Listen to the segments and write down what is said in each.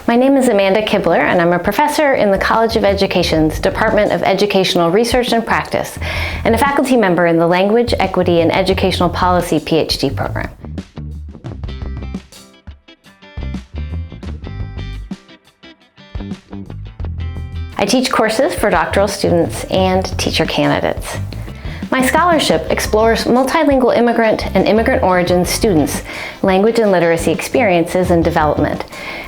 My name is Amanda Kibler, and I'm a professor in the College of Education's Department of Educational Research and Practice, and a faculty member in the Language, Equity, and Educational Policy PhD program. I teach courses for doctoral students and teacher candidates. My scholarship explores multilingual immigrant and immigrant origin students' language and literacy experiences and development,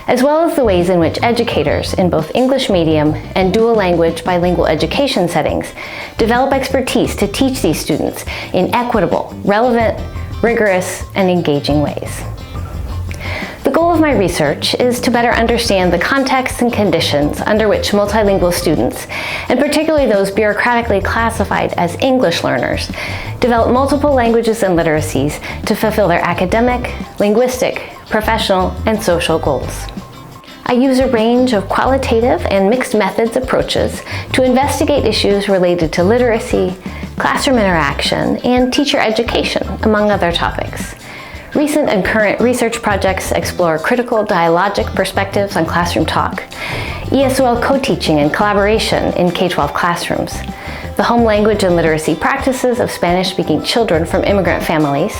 as well as the ways in which educators in both English medium and dual language bilingual education settings develop expertise to teach these students in equitable, relevant, rigorous, and engaging ways. The goal of my research is to better understand the contexts and conditions under which multilingual students, and particularly those bureaucratically classified as English learners, develop multiple languages and literacies to fulfill their academic, linguistic, professional, and social goals. I use a range of qualitative and mixed methods approaches to investigate issues related to literacy, classroom interaction, and teacher education, among other topics. Recent and current research projects explore critical dialogic perspectives on classroom talk, ESOL co-teaching and collaboration in K-12 classrooms, the home language and literacy practices of Spanish-speaking children from immigrant families,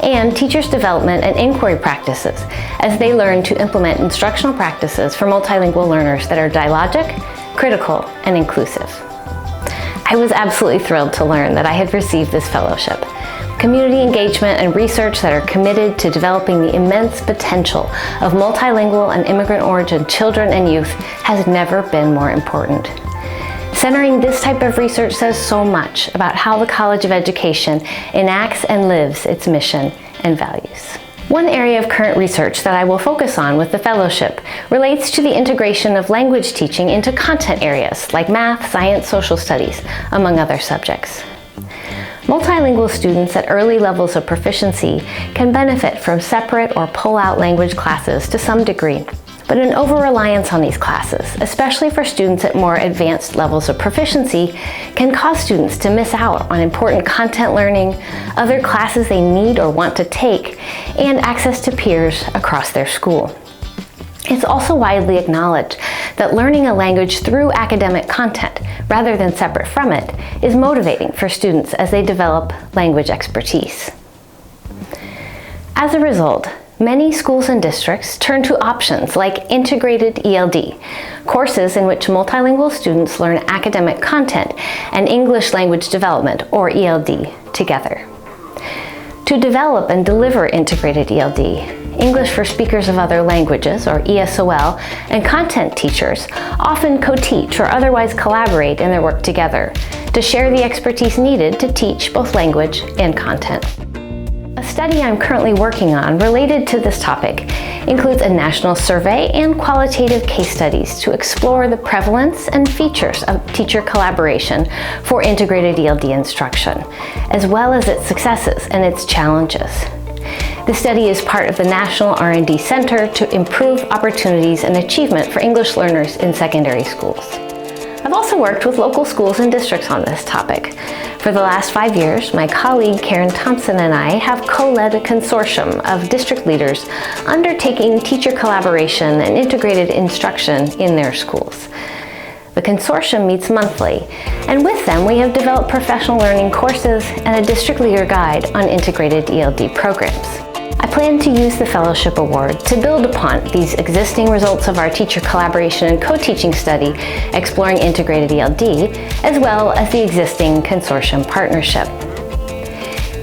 and teachers' development and inquiry practices as they learn to implement instructional practices for multilingual learners that are dialogic, critical, and inclusive. I was absolutely thrilled to learn that I had received this fellowship. Community engagement and research that are committed to developing the immense potential of multilingual and immigrant origin children and youth has never been more important. Centering this type of research says so much about how the College of Education enacts and lives its mission and values. One area of current research that I will focus on with the fellowship relates to the integration of language teaching into content areas like math, science, social studies, among other subjects. Multilingual students at early levels of proficiency can benefit from separate or pull-out language classes to some degree, but an over-reliance on these classes, especially for students at more advanced levels of proficiency, can cause students to miss out on important content learning, other classes they need or want to take, and access to peers across their school. It's also widely acknowledged that learning a language through academic content, rather than separate from it, is motivating for students as they develop language expertise. As a result, many schools and districts turn to options like integrated ELD, courses in which multilingual students learn academic content and English language development, or ELD, together. To develop and deliver integrated ELD, English for speakers of other languages, or ESOL, and content teachers often co-teach or otherwise collaborate in their work together to share the expertise needed to teach both language and content. A study I'm currently working on related to this topic includes a national survey and qualitative case studies to explore the prevalence and features of teacher collaboration for integrated ELD instruction, as well as its successes and its challenges. The study is part of the National R&D Center to improve opportunities and achievement for English learners in secondary schools. I've also worked with local schools and districts on this topic. For the last 5 years, my colleague Karen Thompson and I have co-led a consortium of district leaders undertaking teacher collaboration and integrated instruction in their schools. The consortium meets monthly, and with them we have developed professional learning courses and a district leader guide on integrated ELD programs. I plan to use the Fellowship Award to build upon these existing results of our teacher collaboration and co-teaching study exploring integrated ELD, as well as the existing consortium partnership.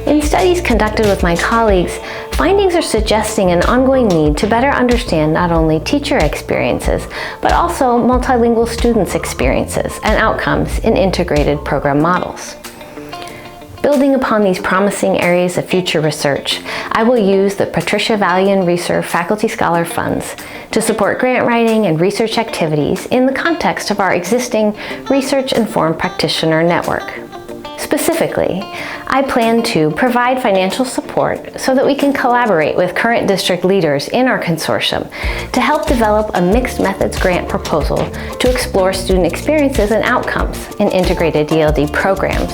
In studies conducted with my colleagues, findings are suggesting an ongoing need to better understand not only teacher experiences, but also multilingual students' experiences and outcomes in integrated program models. Building upon these promising areas of future research, I will use the Patricia Valian Research Faculty Scholar Funds to support grant writing and research activities in the context of our existing research-informed practitioner network. Specifically, I plan to provide financial support so that we can collaborate with current district leaders in our consortium to help develop a mixed methods grant proposal to explore student experiences and outcomes in integrated ELD programs.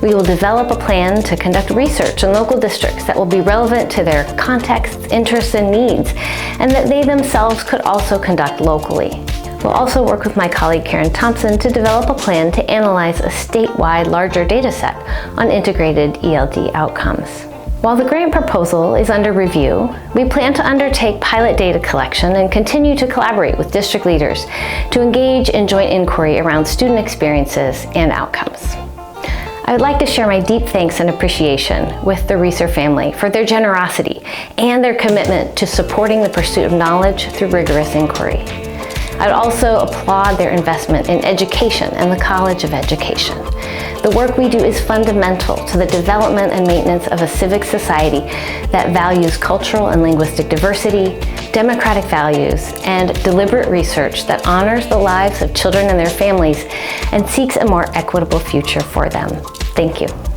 We will develop a plan to conduct research in local districts that will be relevant to their contexts, interests, and needs, and that they themselves could also conduct locally. We'll also work with my colleague Karen Thompson to develop a plan to analyze a statewide larger data set on integrated ELD outcomes. While the grant proposal is under review, we plan to undertake pilot data collection and continue to collaborate with district leaders to engage in joint inquiry around student experiences and outcomes. I would like to share my deep thanks and appreciation with the Reeser family for their generosity and their commitment to supporting the pursuit of knowledge through rigorous inquiry. I would also applaud their investment in education and the College of Education. The work we do is fundamental to the development and maintenance of a civic society that values cultural and linguistic diversity, democratic values, and deliberate research that honors the lives of children and their families and seeks a more equitable future for them. Thank you.